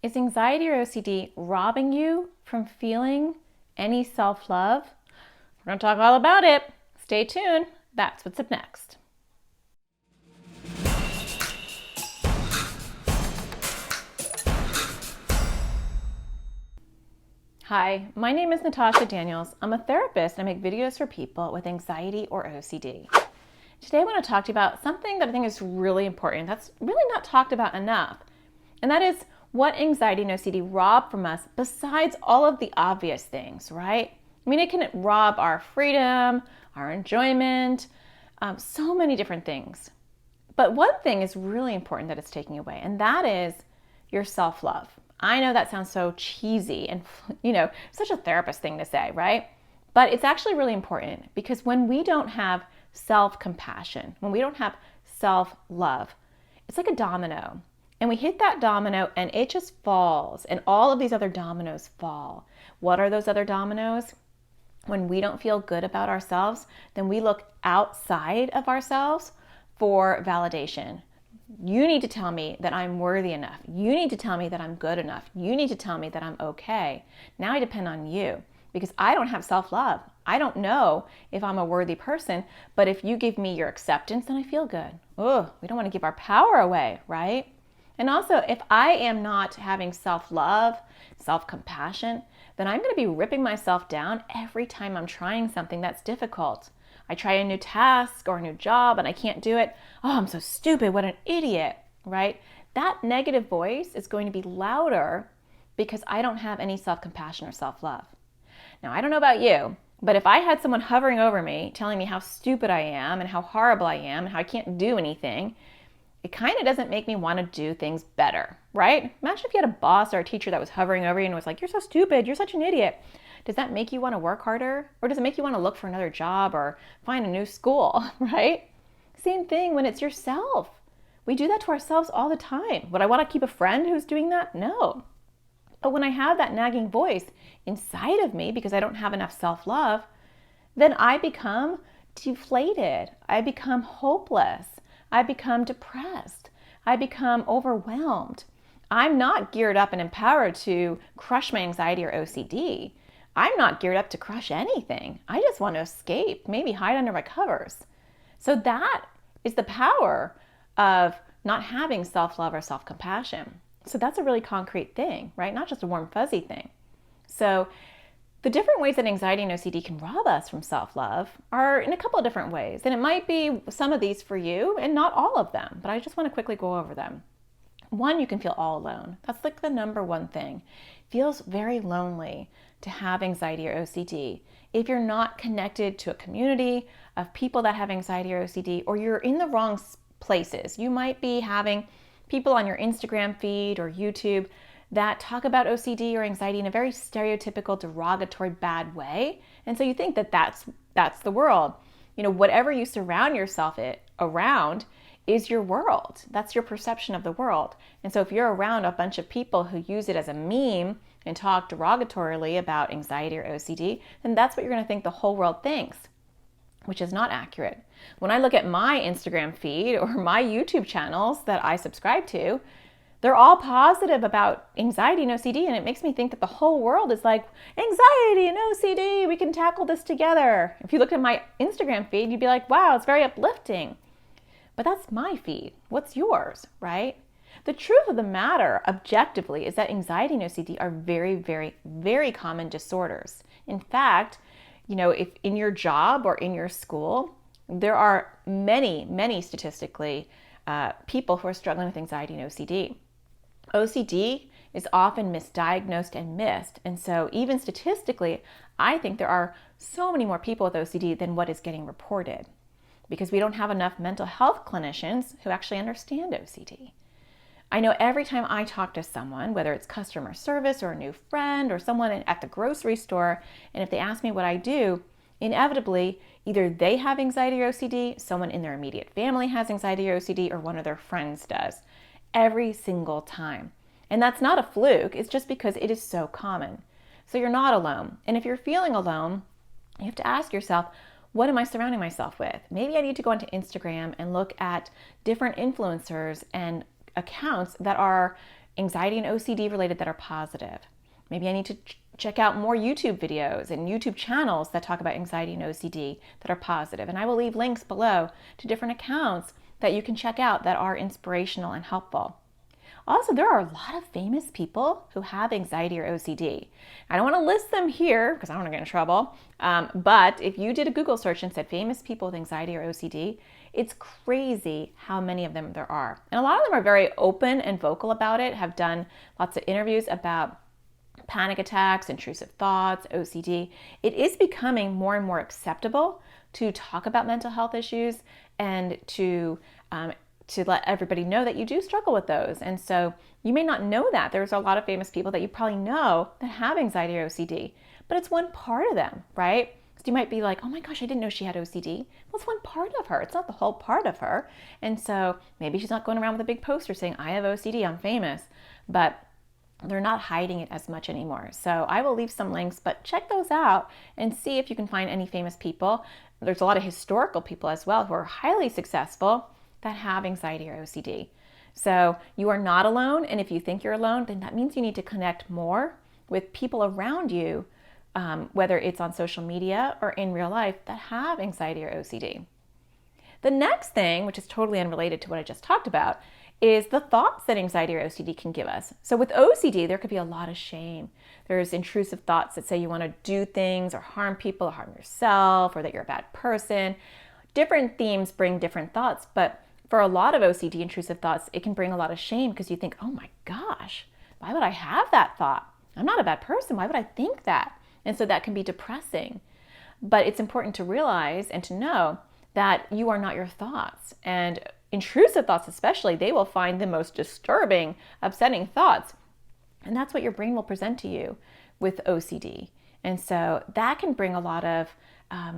Is anxiety or OCD robbing you from feeling any self-love? We're going to talk all about it. Stay tuned. That's what's up next. Hi, my name is Natasha Daniels. I'm a therapist and I make videos for people with anxiety or OCD. Today I want to talk to you about something that I think is really important that's really not talked about enough. And that is what anxiety and OCD rob from us besides all of the obvious things, right? I mean, it can rob our freedom, our enjoyment, so many different things. But one thing is really important that it's taking away, and that is your self-love. I know that sounds so cheesy and, such a therapist thing to say, right? But it's actually really important because when we don't have self-compassion, when we don't have self-love, it's like a domino. And we hit that domino and it just falls, and all of these other dominoes fall. What are those other dominoes? When we don't feel good about ourselves, then we look outside of ourselves for validation. You need to tell me that I'm worthy enough. You need to tell me that I'm good enough. You need to tell me that I'm okay. Now I depend on you because I don't have self-love. I don't know if I'm a worthy person, but if you give me your acceptance, then I feel good. Oh, we don't want to give our power away, right? And also, if I am not having self-love, self-compassion, then I'm going to be ripping myself down every time I'm trying something that's difficult. I try a new task or a new job and I can't do it. Oh, I'm so stupid. What an idiot, right? That negative voice is going to be louder because I don't have any self-compassion or self-love. Now, I don't know about you, but if I had someone hovering over me telling me how stupid I am and how horrible I am and how I can't do anything, it kind of doesn't make me want to do things better, right? Imagine if you had a boss or a teacher that was hovering over you and was like, you're so stupid, you're such an idiot. Does that make you want to work harder? Or does it make you want to look for another job or find a new school, right? Same thing when it's yourself. We do that to ourselves all the time. Would I want to keep a friend who's doing that? No. But when I have that nagging voice inside of me because I don't have enough self-love, then I become deflated. I become hopeless. I become depressed. I become overwhelmed. I'm not geared up and empowered to crush my anxiety or OCD. I'm not geared up to crush anything. I just want to escape, maybe hide under my covers. So that is the power of not having self-love or self-compassion. So that's a really concrete thing, right? Not just a warm, fuzzy thing. So the different ways that anxiety and OCD can rob us from self-love are in a couple of different ways. And it might be some of these for you and not all of them, but I just want to quickly go over them. One, you can feel all alone. That's like the number one thing. It feels very lonely to have anxiety or OCD. If you're not connected to a community of people that have anxiety or OCD, or you're in the wrong places, you might be having people on your Instagram feed or YouTube that talk about OCD or anxiety in a very stereotypical, derogatory, bad way. And so you think that that's the world. Whatever you surround yourself around is your world. That's your perception of the world. And so if you're around a bunch of people who use it as a meme and talk derogatorily about anxiety or OCD, then that's what you're going to think the whole world thinks, which is not accurate. When I look at my Instagram feed or my YouTube channels that I subscribe to, they're all positive about anxiety and OCD, and it makes me think that the whole world is like, anxiety and OCD, we can tackle this together. If you looked at my Instagram feed, you'd be like, wow, it's very uplifting. But that's my feed. What's yours, right? The truth of the matter, objectively, is that anxiety and OCD are very, very, very common disorders. In fact, if in your job or in your school, there are many, many statistically people who are struggling with anxiety and OCD. OCD is often misdiagnosed and missed. And so even statistically, I think there are so many more people with OCD than what is getting reported because we don't have enough mental health clinicians who actually understand OCD. I know every time I talk to someone, whether it's customer service or a new friend or someone at the grocery store, and if they ask me what I do, inevitably, either they have anxiety or OCD, someone in their immediate family has anxiety or OCD, or one of their friends does. Every single time. And that's not a fluke, it's just because it is so common. So you're not alone. And if you're feeling alone, you have to ask yourself, what am I surrounding myself with? Maybe I need to go onto Instagram and look at different influencers and accounts that are anxiety and OCD related that are positive. Maybe I need to check out more YouTube videos and YouTube channels that talk about anxiety and OCD that are positive. And I will leave links below to different accounts that you can check out that are inspirational and helpful. Also, there are a lot of famous people who have anxiety or OCD. I don't want to list them here because I don't want to get in trouble. But if you did a Google search and said famous people with anxiety or OCD, it's crazy how many of them there are. And a lot of them are very open and vocal about it, have done lots of interviews about panic attacks, intrusive thoughts, OCD. It is becoming more and more acceptable to talk about mental health issues and to let everybody know that you do struggle with those. And so you may not know that. There's a lot of famous people that you probably know that have anxiety or OCD, but it's one part of them, right? So you might be like, oh my gosh, I didn't know she had OCD. Well, it's one part of her. It's not the whole part of her. And so maybe she's not going around with a big poster saying, I have OCD, I'm famous. But they're not hiding it as much anymore. So I will leave some links, but check those out and see if you can find any famous people. There's a lot of historical people as well who are highly successful that have anxiety or OCD. So you are not alone, and if you think you're alone, then that means you need to connect more with people around you, whether it's on social media or in real life, that have anxiety or OCD. The next thing, which is totally unrelated to what I just talked about, is the thoughts that anxiety or OCD can give us. So with OCD, there could be a lot of shame. There's intrusive thoughts that say you want to do things or harm people or harm yourself or that you're a bad person. Different themes bring different thoughts, but for a lot of OCD intrusive thoughts, it can bring a lot of shame because you think, oh my gosh, why would I have that thought? I'm not a bad person. Why would I think that? And so that can be depressing. But it's important to realize and to know that you are not your thoughts. And intrusive thoughts especially, they will find the most disturbing, upsetting thoughts. And that's what your brain will present to you with OCD. And so that can bring a lot of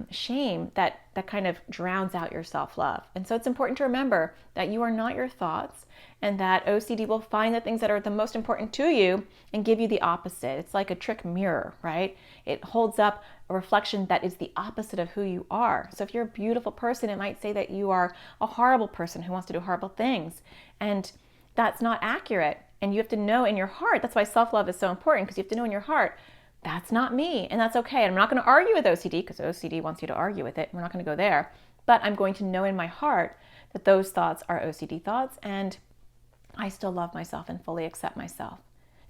shame that kind of drowns out your self-love. And so it's important to remember that you are not your thoughts and that OCD will find the things that are the most important to you and give you the opposite. It's like a trick mirror, right? It holds up a reflection that is the opposite of who you are. So if you're a beautiful person, it might say that you are a horrible person who wants to do horrible things. And that's not accurate. And you have to know in your heart, that's why self-love is so important, because you have to know in your heart, that's not me, and that's okay. And I'm not going to argue with OCD because OCD wants you to argue with it. We're not going to go there. But I'm going to know in my heart that those thoughts are OCD thoughts, and I still love myself and fully accept myself.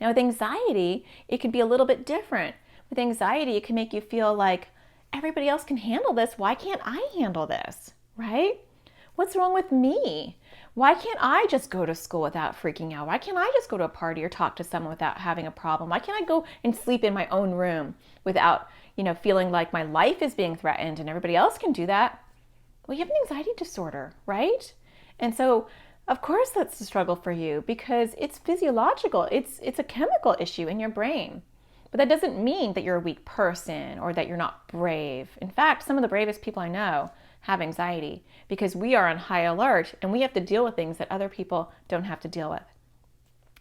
Now, with anxiety, it can be a little bit different. With anxiety, it can make you feel like everybody else can handle this. Why can't I handle this, right? What's wrong with me? Why can't I just go to school without freaking out? Why can't I just go to a party or talk to someone without having a problem? Why can't I go and sleep in my own room without, feeling like my life is being threatened and everybody else can do that? Well, you have an anxiety disorder, right? And so, of course, that's a struggle for you because it's physiological. It's a chemical issue in your brain. But that doesn't mean that you're a weak person or that you're not brave. In fact, some of the bravest people I know have anxiety because we are on high alert and we have to deal with things that other people don't have to deal with.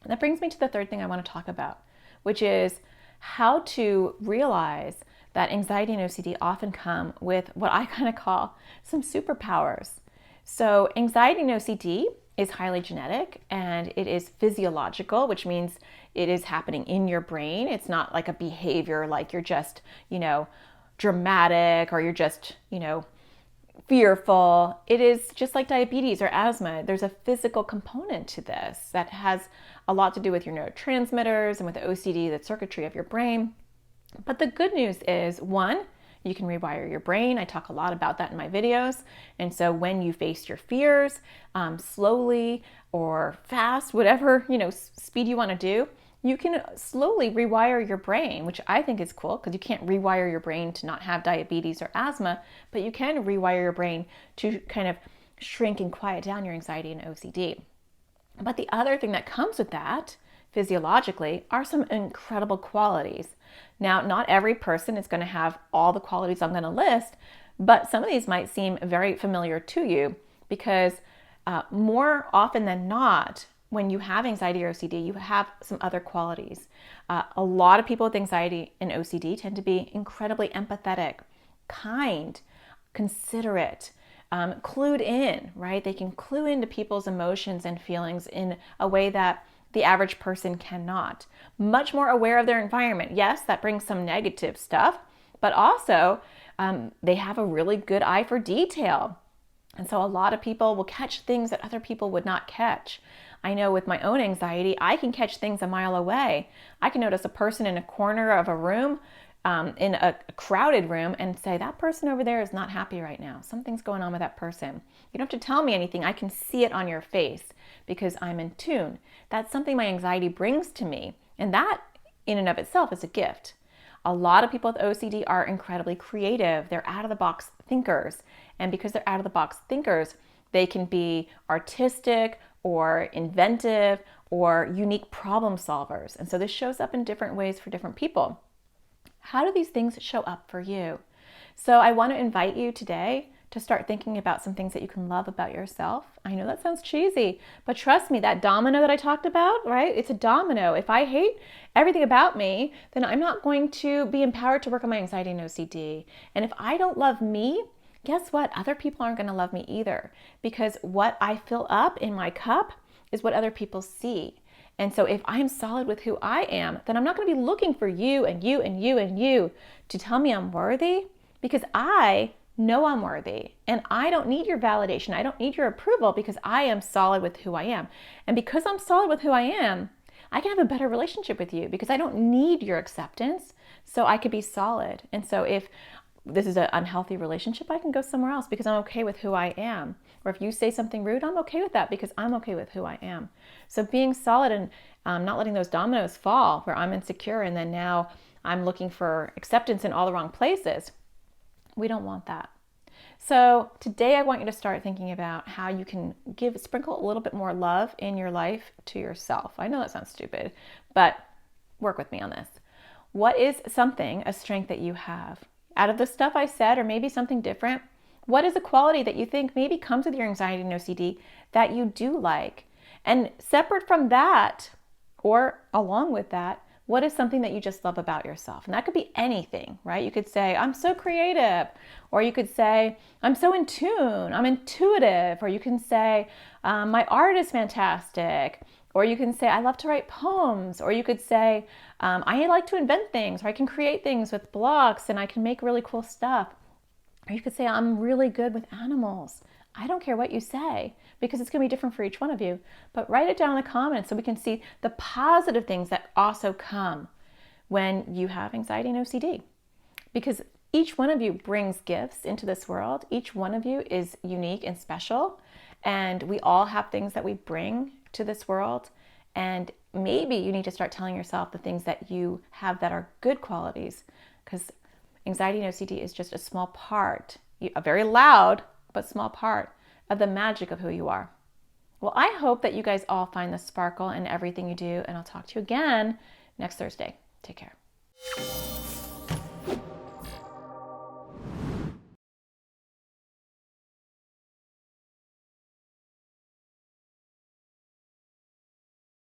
And that brings me to the third thing I want to talk about, which is how to realize that anxiety and OCD often come with what I kind of call some superpowers. So anxiety and OCD is highly genetic and it is physiological, which means it is happening in your brain. It's not like a behavior like you're just, dramatic or you're just, fearful. It is just like diabetes or asthma. There's a physical component to this that has a lot to do with your neurotransmitters and with the OCD, the circuitry of your brain. But the good news is, one, you can rewire your brain. I talk a lot about that in my videos. And so when you face your fears, slowly or fast, whatever, speed you want to do, you can slowly rewire your brain, which I think is cool because you can't rewire your brain to not have diabetes or asthma, but you can rewire your brain to kind of shrink and quiet down your anxiety and OCD. But the other thing that comes with that physiologically are some incredible qualities. Now, not every person is going to have all the qualities I'm going to list, but some of these might seem very familiar to you because more often than not, when you have anxiety or OCD, you have some other qualities. A lot of people with anxiety and OCD tend to be incredibly empathetic, kind, considerate, clued in, right? They can clue into people's emotions and feelings in a way that the average person cannot. Much more aware of their environment. Yes, that brings some negative stuff, but also they have a really good eye for detail. And so a lot of people will catch things that other people would not catch. I know with my own anxiety, I can catch things a mile away. I can notice a person in a corner of a room, in a crowded room, and say, that person over there is not happy right now. Something's going on with that person. You don't have to tell me anything. I can see it on your face because I'm in tune. That's something my anxiety brings to me. And that in and of itself is a gift. A lot of people with OCD are incredibly creative. They're out-of-the-box thinkers. And because they're out-of-the-box thinkers, they can be artistic or inventive or unique problem solvers. And so this shows up in different ways for different people. How do these things show up for you? So I want to invite you today to start thinking about some things that you can love about yourself. I know that sounds cheesy, but trust me, that domino that I talked about, right? It's a domino. If I hate everything about me, then I'm not going to be empowered to work on my anxiety and OCD. And if I don't love me, guess what? Other people aren't going to love me either, because what I fill up in my cup is what other people see. And so if I'm solid with who I am, then I'm not going to be looking for you and you and you and you to tell me I'm worthy, because I know I'm worthy and I don't need your validation. I don't need your approval because I am solid with who I am. And because I'm solid with who I am, I can have a better relationship with you because I don't need your acceptance. So I could be solid. And so if this is an unhealthy relationship, I can go somewhere else because I'm okay with who I am. Or if you say something rude, I'm okay with that because I'm okay with who I am. So being solid and not letting those dominoes fall where I'm insecure and then now I'm looking for acceptance in all the wrong places. We don't want that. So today I want you to start thinking about how you can sprinkle a little bit more love in your life to yourself. I know that sounds stupid, but work with me on this. What is a strength that you have? Out of the stuff I said, or maybe something different, what is a quality that you think maybe comes with your anxiety and OCD that you do like? And separate from that, or along with that, what is something that you just love about yourself? And that could be anything, right? You could say, I'm so creative. Or you could say, I'm so in tune, I'm intuitive. Or you can say, my art is fantastic. Or you can say, I love to write poems. Or you could say, I like to invent things, or I can create things with blocks and I can make really cool stuff. Or you could say, I'm really good with animals. I don't care what you say because it's going to be different for each one of you. But write it down in the comments so we can see the positive things that also come when you have anxiety and OCD. Because each one of you brings gifts into this world. Each one of you is unique and special. And we all have things that we bring to this world. And maybe you need to start telling yourself the things that you have that are good qualities, because anxiety and OCD is just a small part, a very loud but small part of the magic of who you are. Well, I hope that you guys all find the sparkle in everything you do, and I'll talk to you again next Thursday. Take care.